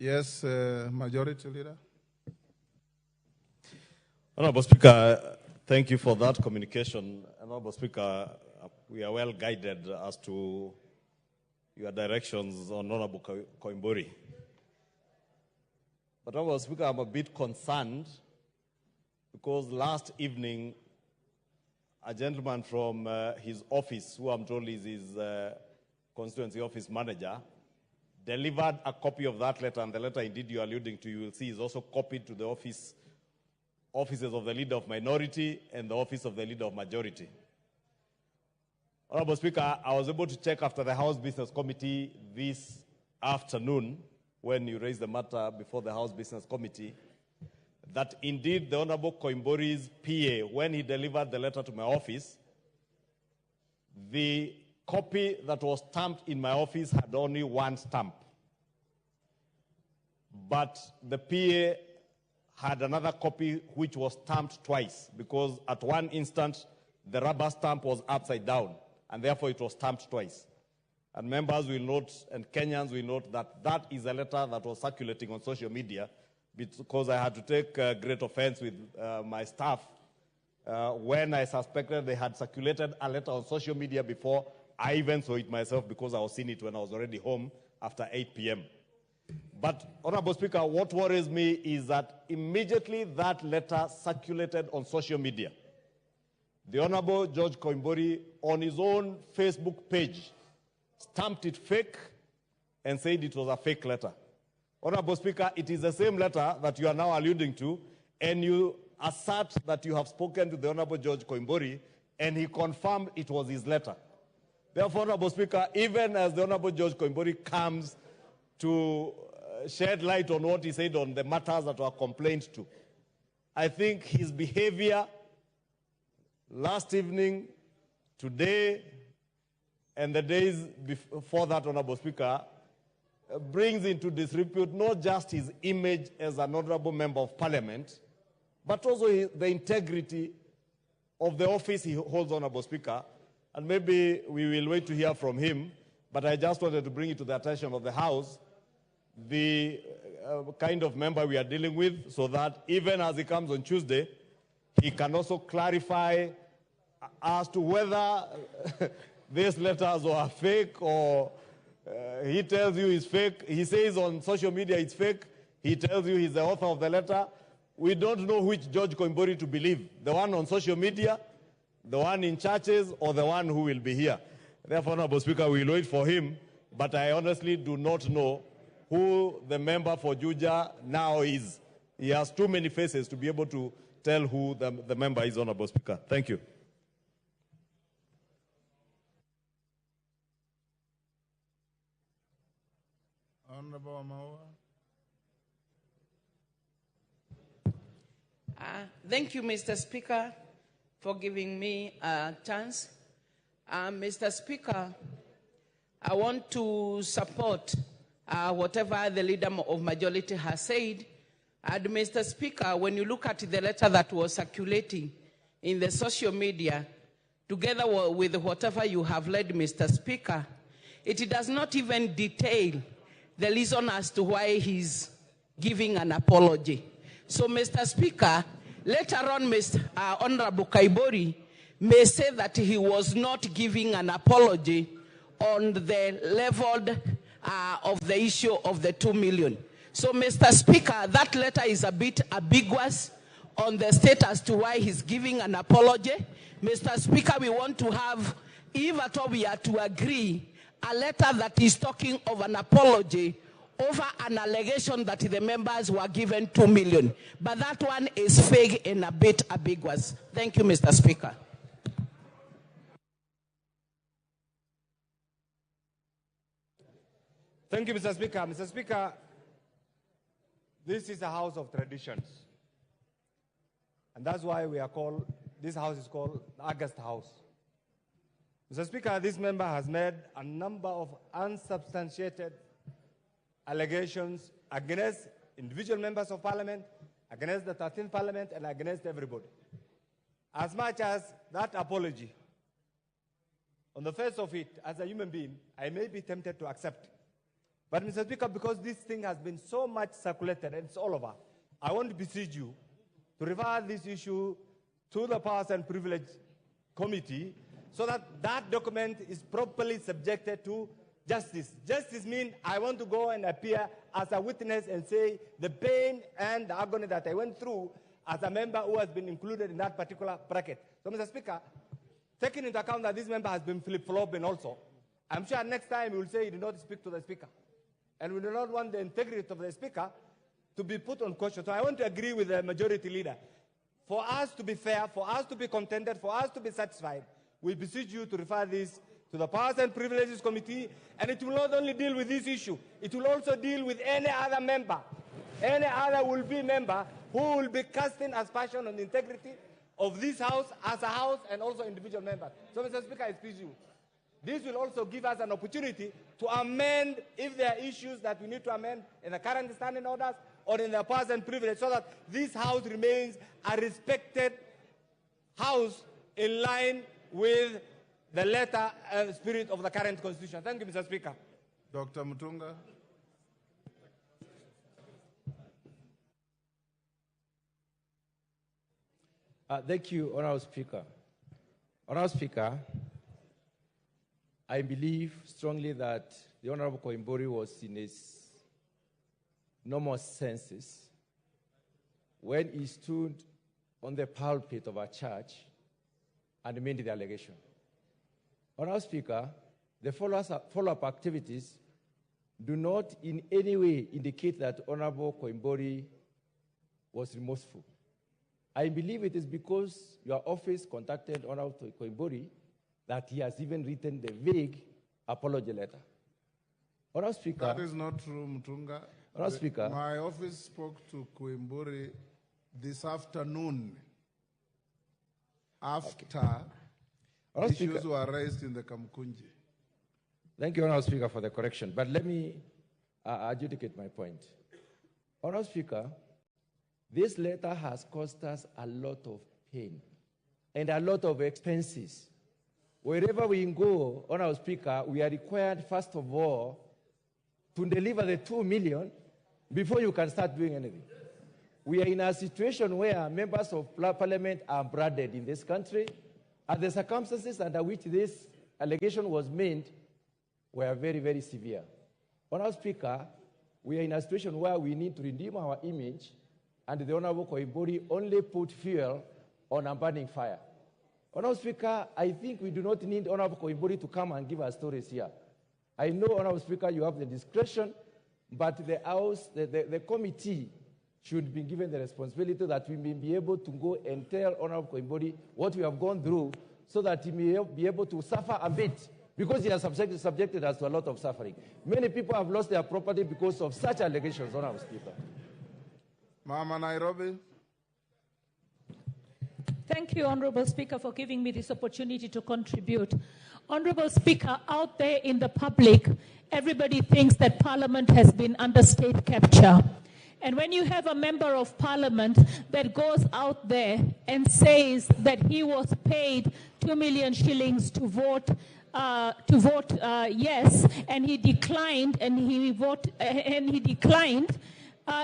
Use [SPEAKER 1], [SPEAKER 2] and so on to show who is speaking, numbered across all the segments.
[SPEAKER 1] Yes, Majority Leader.
[SPEAKER 2] Honorable Speaker, thank you for that communication. Honorable Speaker, we are well guided as to your directions on Honorable Koimburi. But Honorable Speaker, I'm a bit concerned because last evening, a gentleman from his office, who I'm told is his constituency office manager, delivered a copy of that letter, and the letter indeed you're alluding to, you will see, is also copied to the offices of the Leader of Minority and the Office of the Leader of Majority. Honorable Speaker, I was able to check after the House Business Committee this afternoon, when you raised the matter before the House Business Committee, that indeed the Honorable Koimburi's PA, when he delivered the letter to my office, the copy that was stamped in my office had only one stamp. But the PA had another copy which was stamped twice, because at one instant the rubber stamp was upside down, and therefore it was stamped twice. And members will note, and Kenyans will note, that that is a letter that was circulating on social media, because I had to take great offense with my staff when I suspected they had circulated a letter on social media before I even saw it myself, because I was seeing it when I was already home after 8 p.m. But, Honorable Speaker, what worries me is that immediately that letter circulated on social media, the Honorable George Koimburi, on his own Facebook page, stamped it fake and said it was a fake letter. Honorable Speaker, it is the same letter that you are now alluding to, and you assert that you have spoken to the Honorable George Koimburi, and he confirmed it was his letter. Therefore, Honorable Speaker, even as the Honorable George Koimburi comes to shed light on what he said on the matters that were complained to, I think his behavior last evening, today, and the days before that, Honorable Speaker, brings into disrepute not just his image as an honorable member of parliament, but also the integrity of the office he holds, Honorable Speaker. And maybe we will wait to hear from him, but I just wanted to bring it to the attention of the House, the kind of member we are dealing with, so that even as he comes on Tuesday, he can also clarify as to whether these letters are fake, or he tells you it's fake. He says on social media it's fake. He tells you he's the author of the letter. We don't know which George Koimburi to believe, the one on social media, the one in churches, or the one who will be here. Therefore, Honorable Speaker, we will wait for him, but I honestly do not know who the member for Juja now is. He has too many faces to be able to tell who the member is, Honorable Speaker. Thank you.
[SPEAKER 1] Honorable Amawa.
[SPEAKER 3] Thank you, Mr. Speaker, for giving me a chance. Mr. Speaker, I want to support whatever the Leader of Majority has said. And Mr. Speaker, when you look at the letter that was circulating in the social media, together with whatever you have read, Mr. Speaker, it does not even detail the reason as to why he's giving an apology. So, Mr. Speaker, later on, Honorable Koimburi may say that he was not giving an apology on the level of the issue of the 2 million. So, Mr. Speaker, that letter is a bit ambiguous on the state as to why he's giving an apology. Mr. Speaker, we want to have, if at all we are to agree, a letter that is talking of an apology over an allegation that the members were given 2 million. But that one is fake and a bit ambiguous. Thank you, Mr. Speaker.
[SPEAKER 4] Thank you, Mr. Speaker. Mr. Speaker, this is a house of traditions. And that's why this house is called the August House. Mr. Speaker, this member has made a number of unsubstantiated allegations against individual members of parliament, against the 13th parliament, and against everybody. As much as that apology, on the face of it, as a human being, I may be tempted to accept. But Mr. Speaker, because this thing has been so much circulated and it's all over, I want to beseech you to refer this issue to the Powers and Privilege Committee so that that document is properly subjected to justice. Justice means I want to go and appear as a witness and say the pain and the agony that I went through as a member who has been included in that particular bracket. So, Mr. Speaker, taking into account that this member has been flip-flopping also, I'm sure next time he will say he did not speak to the Speaker. And we do not want the integrity of the Speaker to be put on question. So I want to agree with the majority leader. For us to be fair, for us to be contented, for us to be satisfied, we beseech you to refer this to the Powers and Privileges Committee, and it will not only deal with this issue, it will also deal with any other member, any other will-be member who will be casting aspersion on the integrity of this House as a House and also individual members. So, Mr. Speaker, I speak to you. This will also give us an opportunity to amend if there are issues that we need to amend in the current standing orders or in the Powers and Privilege, so that this House remains a respected House in line with the letter and spirit of the current Constitution. Thank you, Mr. Speaker.
[SPEAKER 1] Dr. Mutunga.
[SPEAKER 5] Thank you, Honorable Speaker. Honorable Speaker, I believe strongly that the Honorable Koimburi was in his normal senses when he stood on the pulpit of our church and made the allegation. Honorable Speaker, the follow-up activities do not in any way indicate that Honorable Koimburi was remorseful. I believe it is because your office contacted Honorable Koimburi that he has even written the vague apology letter. Honorable Speaker.
[SPEAKER 1] That is not true, Mutunga.
[SPEAKER 5] Honorable Speaker.
[SPEAKER 1] My office spoke to Koimburi this afternoon after issues were raised in the Kamkunji.
[SPEAKER 5] Thank you, Honorable Speaker, for the correction. But let me adjudicate my point. Honorable Speaker, this letter has cost us a lot of pain and a lot of expenses. Wherever we go, Honorable Speaker, we are required, first of all, to deliver the 2 million before you can start doing anything. We are in a situation where members of parliament are branded in this country, and the circumstances under which this allegation was made were very, very severe. Honorable Speaker, we are in a situation where we need to redeem our image, and the Honorable Koimburi only put fuel on a burning fire. Honorable Speaker, I think we do not need Honorable Koimburi to come and give us stories here. I know, Honorable Speaker, you have the discretion, but the House, the committee should be given the responsibility that we may be able to go and tell Honorable Koimburi what we have gone through so that he may be able to suffer a bit, because he has subjected us to a lot of suffering. Many people have lost their property because of such allegations, Honorable Speaker.
[SPEAKER 1] Mama Nairobi.
[SPEAKER 6] Thank you, Honorable Speaker, for giving me this opportunity to contribute. Honorable Speaker, out there in the public, everybody thinks that Parliament has been under state capture. And when you have a member of Parliament that goes out there and says that he was paid 2 million shillings to vote yes, and he declined,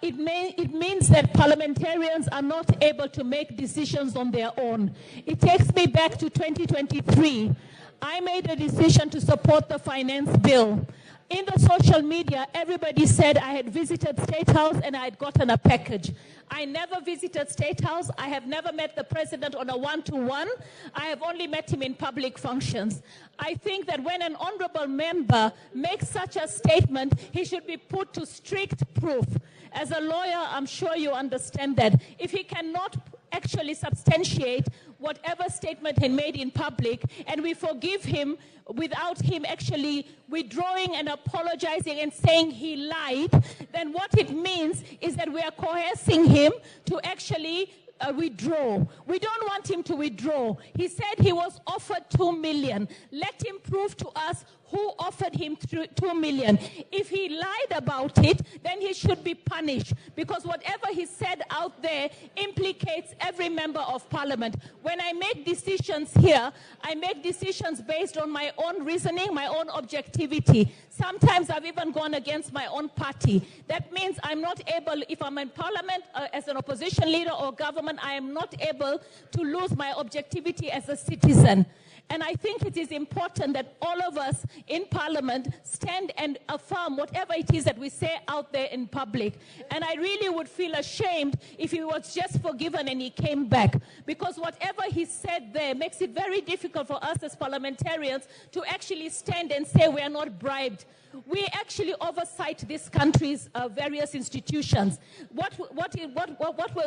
[SPEAKER 6] it means that parliamentarians are not able to make decisions on their own. It takes me back to 2023. I made a decision to support the finance bill. In the social media, everybody said I had visited State House and I had gotten a package. I never visited State House. I have never met the president on a one-to-one. I have only met him in public functions. I think that when an honorable member makes such a statement, he should be put to strict proof. As a lawyer, I'm sure you understand that. If he cannot actually substantiate whatever statement he made in public, and we forgive him without him actually withdrawing and apologizing and saying he lied, then what it means is that we are coercing him to actually withdraw. We don't want him to withdraw. He said he was offered 2 million. Let him prove to us who offered him 2 million. If he lied about it, then he should be punished, because whatever he said out there implicates every member of parliament. When I make decisions here, I make decisions based on my own reasoning, my own objectivity. Sometimes I've even gone against my own party. That means I'm not able, if I'm in parliament as an opposition leader or government, I am not able to lose my objectivity as a citizen. And I think it is important that all of us in parliament stand and affirm whatever it is that we say out there in public. And I really would feel ashamed if he was just forgiven and he came back, because whatever he said there makes it very difficult for us as parliamentarians to actually stand and say we are not bribed. We actually oversight this country's various institutions. What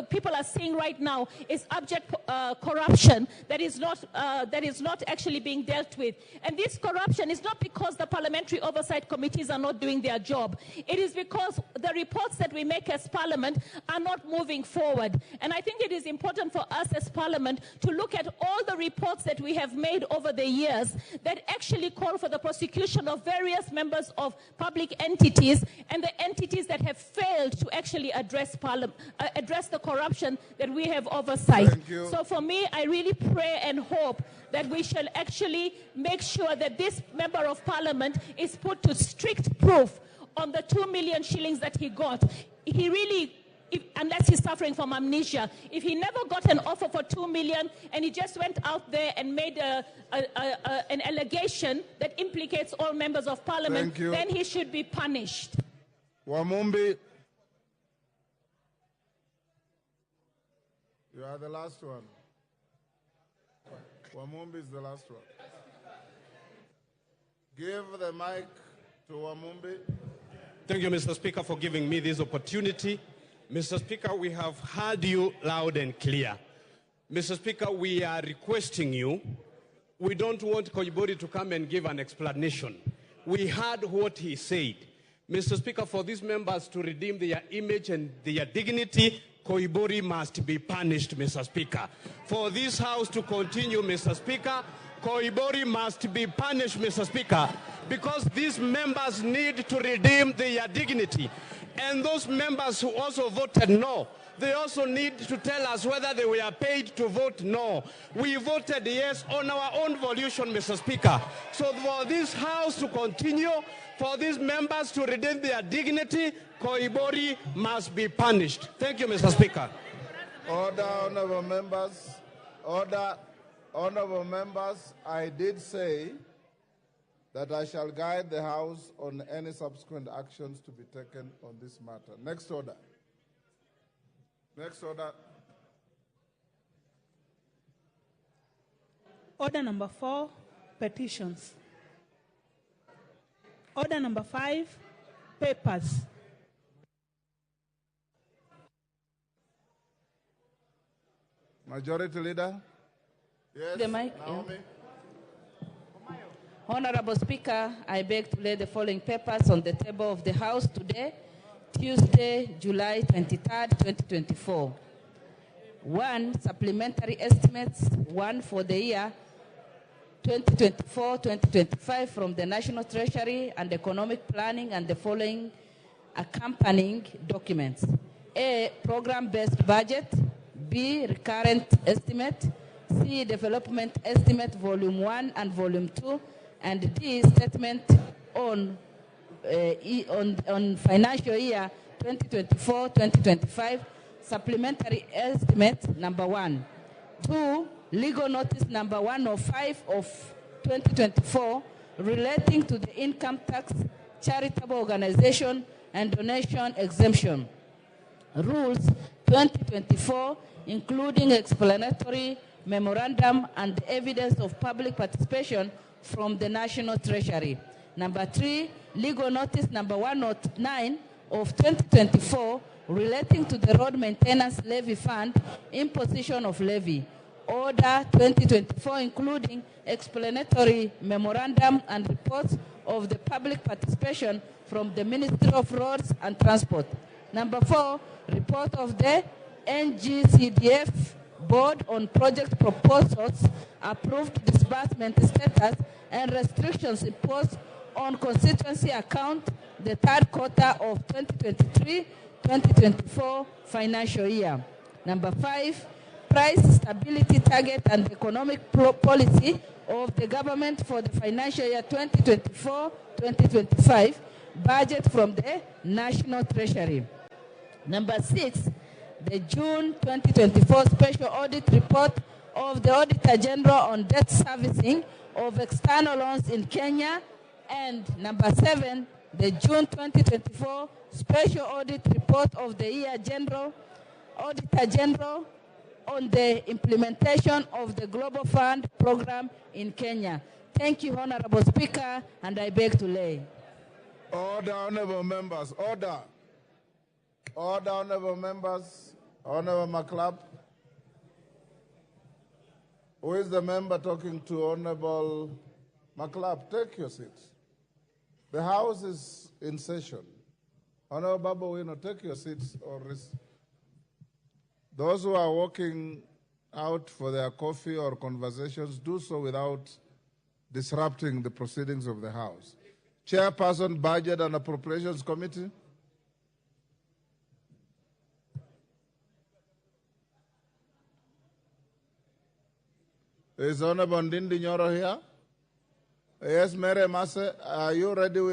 [SPEAKER 6] people are seeing right now is abject corruption that is not actually being dealt with. And this corruption is not because the parliamentary oversight committees are not doing their job. It is because the reports that we make as parliament are not moving forward. And I think it is important for us as parliament to look at all the reports that we have made over the years that actually call for the prosecution of various members of public entities and the entities that have failed to actually address the corruption that we have oversight. So for me, I really pray and hope that we shall actually make sure that this member of parliament is put to strict proof on the 2 million shillings that he got. He really, unless he's suffering from amnesia, if he never got an offer for 2 million and he just went out there and made an allegation that implicates all members of parliament, then he should be punished.
[SPEAKER 1] Wamumbi, you are the last one. Wamumbi is the last one. Give the mic to Wamumbi.
[SPEAKER 7] Thank you, Mr. Speaker, for giving me this opportunity. Mr. Speaker, we have heard you loud and clear. Mr. Speaker, we are requesting you. We don't want Koimburi to come and give an explanation. We heard what he said. Mr. Speaker, for these members to redeem their image and their dignity, Koimburi must be punished, Mr. Speaker. For this House to continue, Mr. Speaker, Koimburi must be punished, Mr. Speaker, because these members need to redeem their dignity. And those members who also voted no, they also need to tell us whether they were paid to vote no. We voted yes on our own volition, Mr. Speaker. So for this House to continue, for these members to redeem their dignity, Koimburi must be punished. Thank you, Mr. Speaker.
[SPEAKER 1] Order, honorable members. Order, honorable members. I did say that I shall guide the House on any subsequent actions to be taken on this matter. Next order. Next order.
[SPEAKER 8] Order number 4, petitions. Order number 5, papers.
[SPEAKER 1] Majority Leader. Yes,
[SPEAKER 3] The mic,
[SPEAKER 1] Naomi.
[SPEAKER 3] Honorable Speaker, I beg to lay the following papers on the table of the House today, Tuesday, July 23rd, 2024. 1, supplementary estimates, 1 for the year 2024-2025 from the National Treasury and Economic Planning, and the following accompanying documents. A, program-based budget. B, recurrent estimate. C, development estimate, volume 1 and volume 2. And D, statement on financial year 2024-2025, supplementary estimate number 1. 2, legal notice number 105 of 2024 relating to the income tax, charitable organization, and donation exemption. Rules 2024, including explanatory memorandum and evidence of public participation from the National Treasury. Number 3, legal notice number 109 of 2024 relating to the road maintenance levy fund, imposition of levy. Order 2024, including explanatory memorandum and reports of the public participation from the Ministry of Roads and Transport. Number 4, report of the NGCDF Board on project proposals, approved disbursement status, and restrictions imposed
[SPEAKER 9] on constituency account the third quarter of 2023-2024 financial year. Number 5, price stability target and economic policy of the government for the financial year 2024-2025, budget from the National Treasury. Number 6, the June 2024 special audit report of the Auditor General on debt servicing of external loans in Kenya. And number 7, the June 2024 special audit report of the Auditor General on the implementation of the Global Fund program in Kenya. Thank you, Honorable Speaker, and I beg to lay.
[SPEAKER 1] Order, honorable members. Order. Order, honorable members. Honorable McClub. Who is the member talking to Honorable McClub? Take your seats. The House is in session. Honorable Babu Wino, take your seats. Those who are walking out for their coffee or conversations, do so without disrupting the proceedings of the House. Chairperson, Budget and Appropriations Committee. Is Honorable Ndindi Nyoro here? Yes, Mary Masse, are you ready with